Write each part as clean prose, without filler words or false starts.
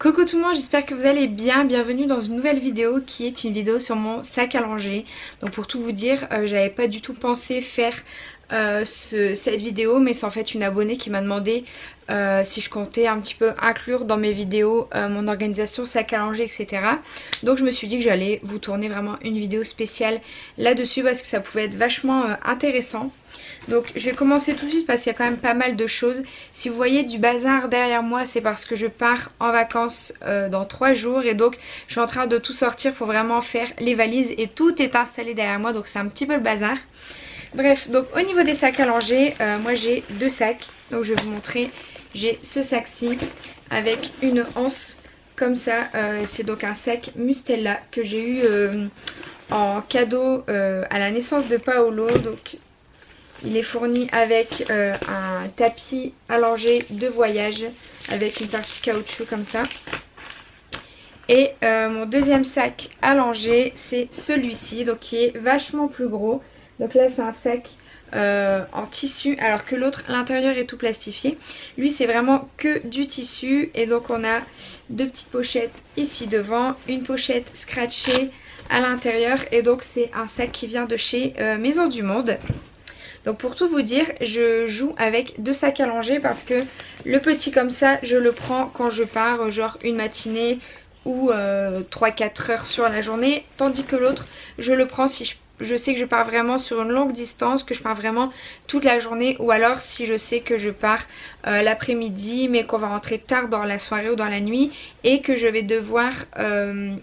Coucou tout le monde, j'espère que vous allez bien. Bienvenue dans une nouvelle vidéo qui est une vidéo sur mon sac à langer. Donc pour tout vous dire, j'avais pas du tout pensé faire cette vidéo, mais c'est en fait une abonnée qui m'a demandé si je comptais un petit peu inclure dans mes vidéos mon organisation sac à langer, etc. Donc je me suis dit que j'allais vous tourner vraiment une vidéo spéciale là-dessus parce que ça pouvait être vachement intéressant. Donc je vais commencer tout de suite parce qu'il y a quand même pas mal de choses. Si vous voyez du bazar derrière moi, c'est parce que je pars en vacances dans 3 jours. Et donc je suis en train de tout sortir pour vraiment faire les valises. Et tout est installé derrière moi, donc c'est un petit peu le bazar. Bref, donc au niveau des sacs à langer, moi j'ai 2 sacs. Donc je vais vous montrer. J'ai ce sac-ci avec une anse comme ça. C'est donc un sac Mustela que j'ai eu en cadeau à la naissance de Paolo. Donc il est fourni avec un tapis allongé de voyage avec une partie caoutchouc comme ça. Et mon deuxième sac allongé, c'est celui-ci, donc qui est vachement plus gros. Donc là c'est un sac en tissu alors que l'autre, l'intérieur est tout plastifié. Lui c'est vraiment que du tissu et donc on a 2 petites pochettes ici devant, une pochette scratchée à l'intérieur et donc c'est un sac qui vient de chez Maison du Monde. Donc pour tout vous dire, je joue avec 2 sacs à langer parce que le petit comme ça, je le prends quand je pars, genre une matinée ou 3-4 heures sur la journée. Tandis que l'autre, je le prends si je sais que je pars vraiment sur une longue distance, que je pars vraiment toute la journée. Ou alors si je sais que je pars l'après-midi mais qu'on va rentrer tard dans la soirée ou dans la nuit et que je vais devoir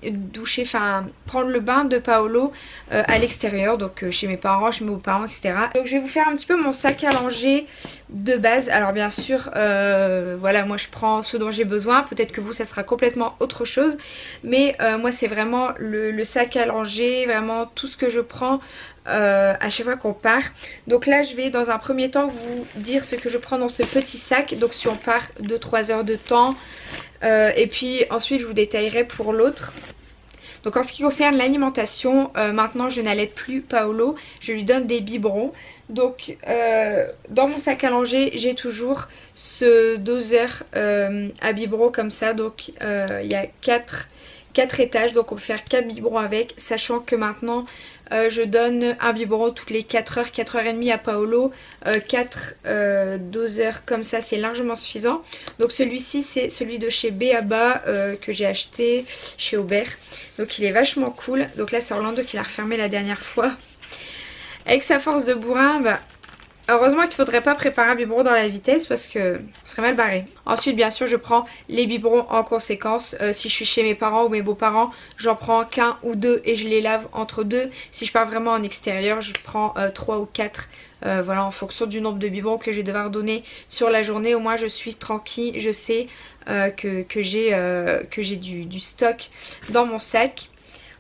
doucher, enfin prendre le bain de Paolo à l'extérieur, donc chez mes parents, chez mes beaux-parents, etc. Donc je vais vous faire un petit peu mon sac à langer de base. Alors bien sûr, voilà, moi je prends ce dont j'ai besoin. Peut-être que vous ça sera complètement autre chose. Mais moi c'est vraiment le sac à langer, vraiment tout ce que je prends à chaque fois qu'on part. Donc là je vais dans un premier temps vous dire ce que je prends dans ce petit sac. Donc si on part 2-3 heures de temps et puis ensuite je vous détaillerai pour l'autre. Donc en ce qui concerne l'alimentation, maintenant je n'allaite plus Paolo, je lui donne des biberons. Donc dans mon sac à langer j'ai toujours ce doseur à biberons comme ça. Donc il y a 4 étages, donc on peut faire 4 biberons avec, sachant que maintenant je donne un biberon toutes les 4 heures, 4 heures et demie à Paolo. 4 doseurs comme ça c'est largement suffisant. Donc celui-ci c'est celui de chez B.A.B.A. Que j'ai acheté chez Aubert. Donc il est vachement cool. Donc là c'est Orlando qui l'a refermé la dernière fois. Avec sa force de bourrin, bah heureusement qu'il ne faudrait pas préparer un biberon dans la vitesse parce que on serait mal barré. Ensuite bien sûr je prends les biberons en conséquence. Si je suis chez mes parents ou mes beaux-parents, j'en prends qu'un ou 2 et je les lave entre 2. Si je pars vraiment en extérieur, je prends 3 ou 4. Voilà, en fonction du nombre de biberons que je vais devoir donner sur la journée. Au moins je suis tranquille, je sais que j'ai du stock dans mon sac.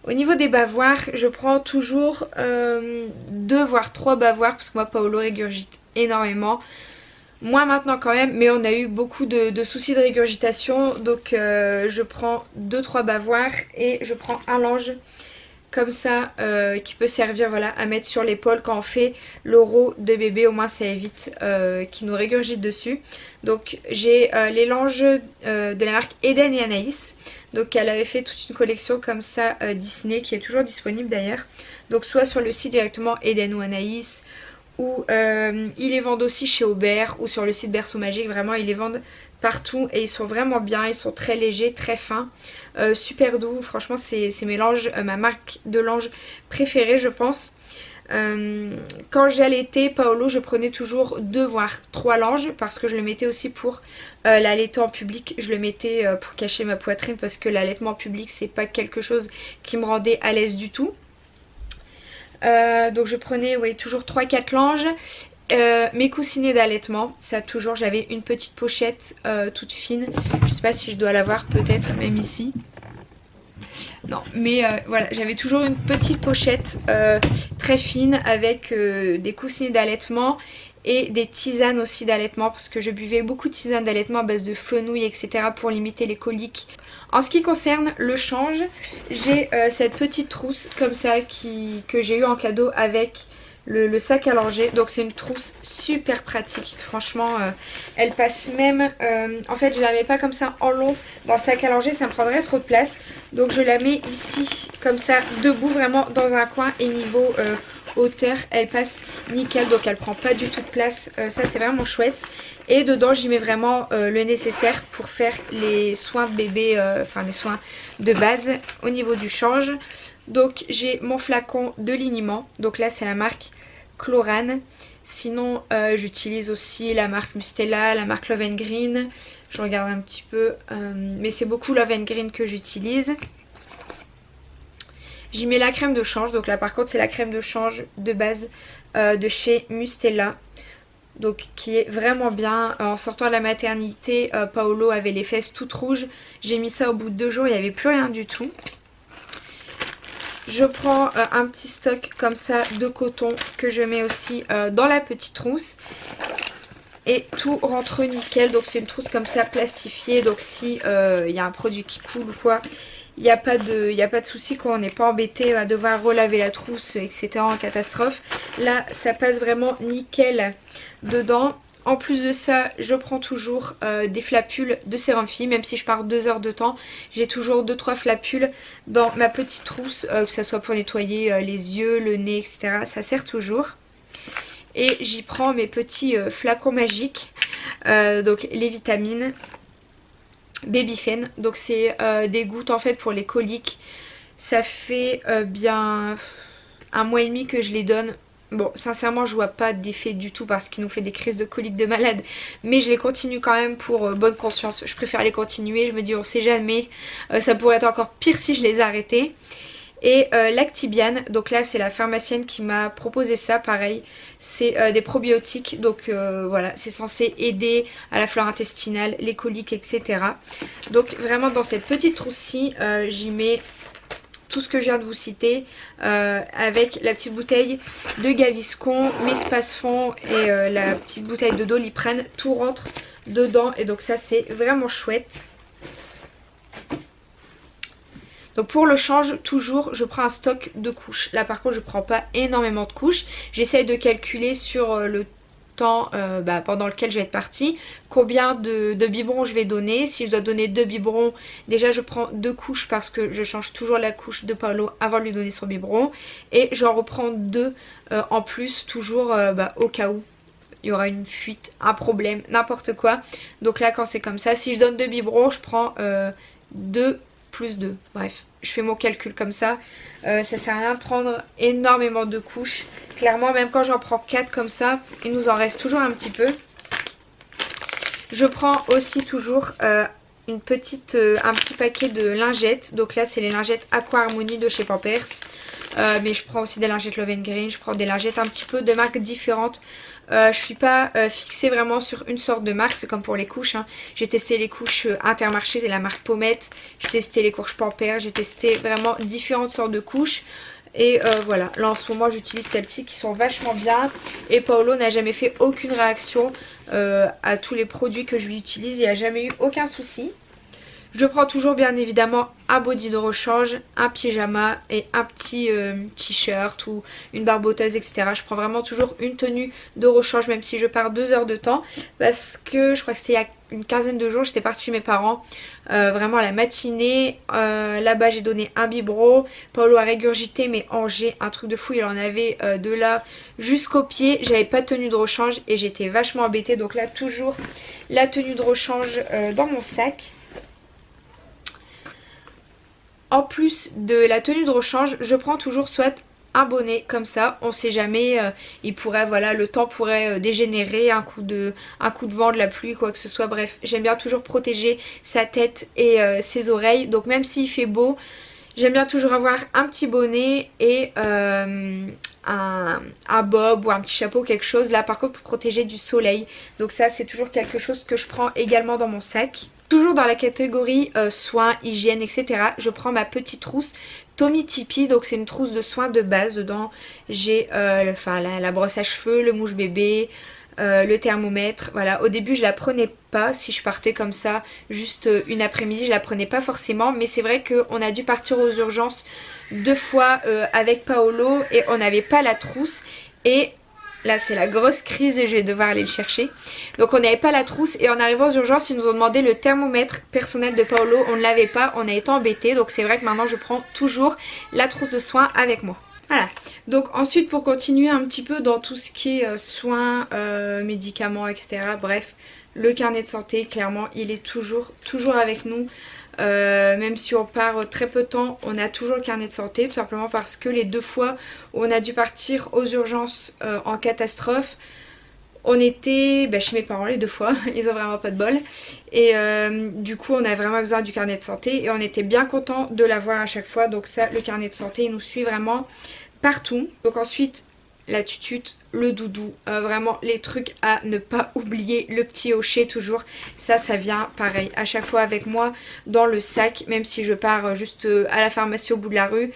Au niveau des bavoirs, je prends toujours 2 voire 3 bavoirs parce que moi Paolo régurgite énormément. Moi maintenant quand même, mais on a eu beaucoup de soucis de régurgitation. Donc je prends 2-3 bavoirs et je prends un linge comme ça qui peut servir voilà, à mettre sur l'épaule quand on fait l'oro de bébé. Au moins ça évite qu'il nous régurgite dessus. Donc j'ai les langes de la marque Eden et Anaïs. Donc elle avait fait toute une collection comme ça Disney qui est toujours disponible d'ailleurs. Donc soit sur le site directement Eden ou Anaïs, ou ils les vendent aussi chez Aubert ou sur le site Berceau Magique. Vraiment ils les vendent partout et ils sont vraiment bien, ils sont très légers, très fins, super doux. Franchement c'est mes langes, ma marque de langes préférée je pense. Quand j'allaitais Paolo je prenais toujours 2 voire 3 langes parce que je le mettais aussi pour l'allaiter en public. Je le mettais pour cacher ma poitrine parce que l'allaitement en public c'est pas quelque chose qui me rendait à l'aise du tout. Donc je prenais ouais, toujours 3-4 langes. Mes coussinets d'allaitement, ça toujours j'avais une petite pochette toute fine. Je sais pas si je dois l'avoir, peut-être même ici. Non mais voilà, j'avais toujours une petite pochette très fine avec des coussinets d'allaitement et des tisanes aussi d'allaitement parce que je buvais beaucoup de tisanes d'allaitement à base de fenouil etc. pour limiter les coliques. En ce qui concerne le change, j'ai cette petite trousse comme ça que j'ai eu en cadeau avec le sac à langer. Donc c'est une trousse super pratique, franchement elle passe même, en fait je la mets pas comme ça en long dans le sac à langer, ça me prendrait trop de place. Donc je la mets ici comme ça debout vraiment dans un coin, et niveau hauteur elle passe nickel, donc elle prend pas du tout de place, ça c'est vraiment chouette. Et dedans j'y mets vraiment le nécessaire pour faire les soins de bébé, enfin les soins de base au niveau du change. Donc j'ai mon flacon de liniment, donc là c'est la marque Chlorane. Sinon j'utilise aussi la marque Mustela, la marque Love Green. Je regarde un petit peu, mais c'est beaucoup Love Green que j'utilise. J'y mets la crème de change, donc là par contre c'est la crème de change de base de chez Mustela. Donc qui est vraiment bien. En sortant de la maternité, Paolo avait les fesses toutes rouges. J'ai mis ça au bout de 2 jours, il n'y avait plus rien du tout. Je prends un petit stock comme ça de coton que je mets aussi dans la petite trousse. Et tout rentre nickel, donc c'est une trousse comme ça plastifiée. Donc si y a un produit qui coule ou quoi, il n'y a pas de souci, quand on n'est pas embêté à devoir relaver la trousse, etc. en catastrophe. Là ça passe vraiment nickel dedans. En plus de ça, je prends toujours des flapules de sérum fille, même si je pars 2 heures de temps. J'ai toujours 2-3 flapules dans ma petite trousse, que ce soit pour nettoyer les yeux, le nez, etc. Ça sert toujours. Et j'y prends mes petits flacons magiques, donc les vitamines Babyfen. Donc c'est des gouttes en fait pour les coliques. Ça fait bien 1 mois et demi que je les donne. Bon, sincèrement je vois pas d'effet du tout parce qu'il nous fait des crises de coliques de malade, mais je les continue quand même pour bonne conscience. Je préfère les continuer, je me dis on sait jamais, ça pourrait être encore pire si je les arrêtais. Et Lactibiane, donc là c'est la pharmacienne qui m'a proposé ça, pareil, c'est des probiotiques, donc voilà, c'est censé aider à la flore intestinale, les coliques, etc. Donc vraiment dans cette petite trousse-ci, j'y mets tout ce que je viens de vous citer, avec la petite bouteille de Gaviscon, mes Spasfon et la petite bouteille de Doliprane, tout rentre dedans, et donc ça c'est vraiment chouette. Donc pour le change, toujours je prends un stock de couches. Là par contre je prends pas énormément de couches. J'essaye de calculer sur le temps pendant lequel je vais être partie, combien de biberons je vais donner. Si je dois donner 2 biberons, déjà je prends 2 couches parce que je change toujours la couche de Paolo avant de lui donner son biberon. Et j'en reprends 2 en plus, toujours au cas où il y aura une fuite, un problème, n'importe quoi. Donc là quand c'est comme ça, si je donne 2 biberons, je prends 2 plus 2. Bref, je fais mon calcul comme ça. Ça sert à rien de prendre énormément de couches. Clairement, même quand j'en prends 4 comme ça, il nous en reste toujours un petit peu. Je prends aussi toujours un petit paquet de lingettes. Donc là, c'est les lingettes Aqua Harmony de chez Pampers. Mais je prends aussi des lingettes Love Green. Je prends des lingettes un petit peu de marques différentes. Je suis pas fixée vraiment sur une sorte de marque, c'est comme pour les couches, hein. J'ai testé les couches Intermarché, c'est la marque Pommette. J'ai testé les couches Pampers, j'ai testé vraiment différentes sortes de couches. Et voilà, là en ce moment j'utilise celles-ci qui sont vachement bien. Et Paolo n'a jamais fait aucune réaction à tous les produits que je lui utilise, il n'y a jamais eu aucun souci. Je prends toujours bien évidemment un body de rechange, un pyjama et un petit t-shirt ou une barboteuse, etc. Je prends vraiment toujours une tenue de rechange même si je pars 2 heures de temps, parce que je crois que c'était il y a une quinzaine de jours, j'étais partie chez mes parents vraiment à la matinée. Là-bas j'ai donné un biberon, Paolo a régurgité mais Angers, un truc de fou, il en avait de là jusqu'au pied. J'avais pas de tenue de rechange et j'étais vachement embêtée, donc là toujours la tenue de rechange dans mon sac. En plus de la tenue de rechange, je prends toujours soit un bonnet comme ça, on sait jamais, il pourrait, voilà, le temps pourrait dégénérer, un coup de vent, de la pluie, quoi que ce soit. Bref, j'aime bien toujours protéger sa tête et ses oreilles, donc même s'il fait beau, j'aime bien toujours avoir un petit bonnet et un bob ou un petit chapeau, quelque chose là par contre pour protéger du soleil. Donc ça c'est toujours quelque chose que je prends également dans mon sac. Toujours dans la catégorie soins, hygiène, etc. Je prends ma petite trousse Tommy Tipeee. Donc c'est une trousse de soins de base. Dedans j'ai la brosse à cheveux, le mouche bébé, le thermomètre. Voilà, au début je la prenais pas. Si je partais comme ça juste une après-midi, je la prenais pas forcément. Mais c'est vrai qu'on a dû partir aux urgences 2 fois avec Paolo et on n'avait pas la trousse. Et là c'est la grosse crise et je vais devoir aller le chercher. Donc on n'avait pas la trousse et en arrivant aux urgences ils nous ont demandé le thermomètre personnel de Paolo. On ne l'avait pas, on a été embêtés. Donc c'est vrai que maintenant je prends toujours la trousse de soins avec moi. Voilà, donc ensuite pour continuer un petit peu dans tout ce qui est soins, médicaments, etc. Bref, le carnet de santé, clairement, il est toujours avec nous. Même si on part très peu de temps, on a toujours le carnet de santé. Tout simplement parce que les 2 fois où on a dû partir aux urgences en catastrophe, on était chez mes parents les 2 fois, ils ont vraiment pas de bol. Et du coup on a vraiment besoin du carnet de santé et on était bien content de l'avoir à chaque fois. Donc ça, le carnet de santé, il nous suit vraiment partout. Donc ensuite la tutute, le doudou, vraiment les trucs à ne pas oublier, le petit hochet toujours, ça vient pareil à chaque fois avec moi dans le sac, même si je pars juste à la pharmacie au bout de la rue.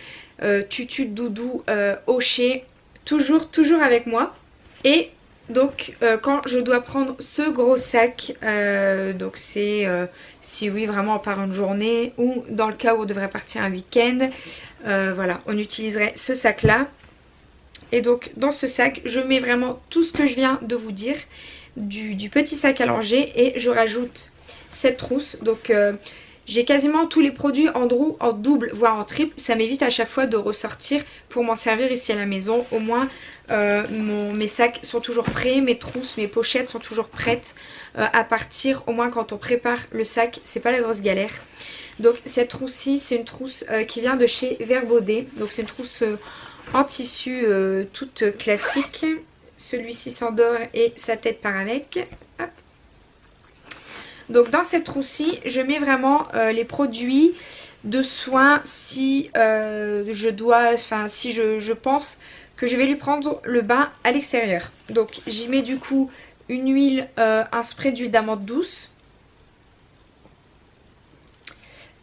Tutute, doudou, hochet, toujours avec moi. Et donc quand je dois prendre ce gros sac, donc c'est si oui vraiment on part une journée ou dans le cas où on devrait partir un week-end, voilà, on utiliserait ce sac là. Et donc dans ce sac je mets vraiment tout ce que je viens de vous dire, du petit sac à langer, et je rajoute cette trousse. Donc j'ai quasiment tous les produits en double voire en triple. Ça m'évite à chaque fois de ressortir pour m'en servir ici à la maison. Au moins mes sacs sont toujours prêts, mes trousses, mes pochettes sont toujours prêtes à partir. Au moins quand on prépare le sac, c'est pas la grosse galère. Donc cette trousse-ci, c'est une trousse qui vient de chez Verbaudet. Donc c'est une trousse en tissu toute classique. Celui-ci s'endort et sa tête part avec. Hop. Donc dans cette trousse-ci, je mets vraiment les produits de soins si je pense que je vais lui prendre le bain à l'extérieur. Donc j'y mets du coup une huile, un spray d'huile d'amande douce.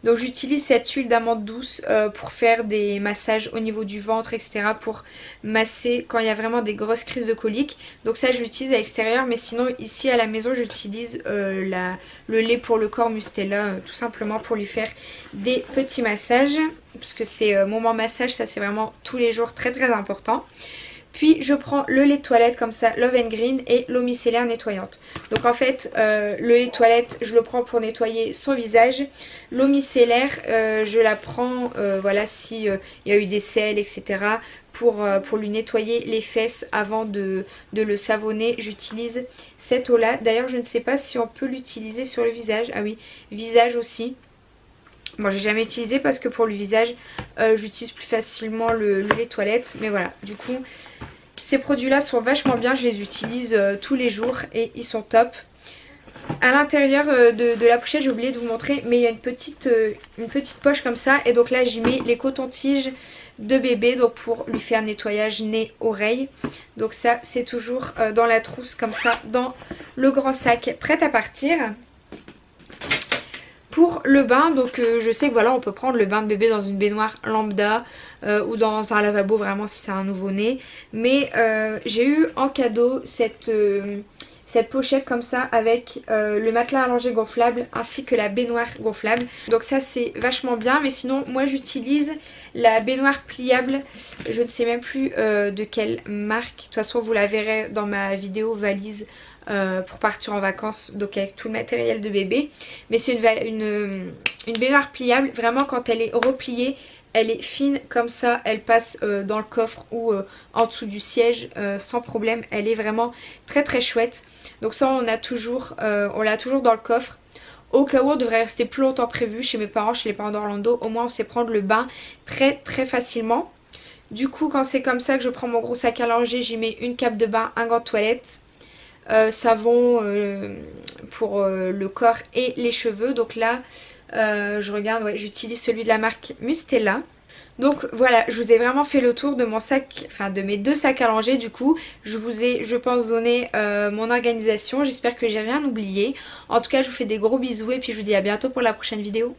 Donc j'utilise cette huile d'amande douce pour faire des massages au niveau du ventre, etc. Pour masser quand il y a vraiment des grosses crises de coliques. Donc ça je l'utilise à l'extérieur, mais sinon ici à la maison j'utilise le lait pour le corps Mustela, tout simplement pour lui faire des petits massages. Parce que c'est moment massage, ça c'est vraiment tous les jours très important. Puis je prends le lait de toilette comme ça, Love and Green, et l'eau micellaire nettoyante. Donc en fait le lait de toilette je le prends pour nettoyer son visage. L'eau micellaire je la prends voilà si il y a eu des selles, etc. Pour lui nettoyer les fesses avant de le savonner. J'utilise cette eau là. D'ailleurs je ne sais pas si on peut l'utiliser sur le visage. Ah oui, visage aussi. Bon, j'ai jamais utilisé parce que pour le visage j'utilise plus facilement le lait de toilette. Mais voilà, du coup ces produits là sont vachement bien. Je les utilise tous les jours et ils sont top. À l'intérieur de la pochette, j'ai oublié de vous montrer, mais il y a une petite poche comme ça. Et donc là j'y mets les cotons-tiges de bébé, donc pour lui faire nettoyage nez, oreille. Donc ça c'est toujours dans la trousse comme ça, dans le grand sac prêt à partir. Pour le bain, donc je sais que voilà, on peut prendre le bain de bébé dans une baignoire lambda ou dans un lavabo vraiment si c'est un nouveau-né. Mais j'ai eu en cadeau cette pochette comme ça avec le matelas allongé gonflable ainsi que la baignoire gonflable. Donc ça c'est vachement bien, mais sinon moi j'utilise la baignoire pliable. Je ne sais même plus de quelle marque. De toute façon vous la verrez dans ma vidéo valise pour partir en vacances, donc avec tout le matériel de bébé. Mais c'est une baignoire pliable, vraiment quand elle est repliée elle est fine comme ça, elle passe dans le coffre ou en dessous du siège sans problème. Elle est vraiment très chouette. Donc ça on l'a toujours dans le coffre. Au cas où on devrait rester plus longtemps prévu chez mes parents, chez les parents d'Orlando, au moins on sait prendre le bain très facilement. Du coup quand c'est comme ça que je prends mon gros sac à langer, j'y mets une cape de bain, un gant de toilette, savon pour le corps et les cheveux. Donc là je regarde, ouais, j'utilise celui de la marque Mustela. Donc voilà, je vous ai vraiment fait le tour de mon sac, enfin de mes 2 sacs à langer. Du coup je vous ai, je pense, donné mon organisation. J'espère que j'ai rien oublié. En tout cas je vous fais des gros bisous et puis je vous dis à bientôt pour la prochaine vidéo.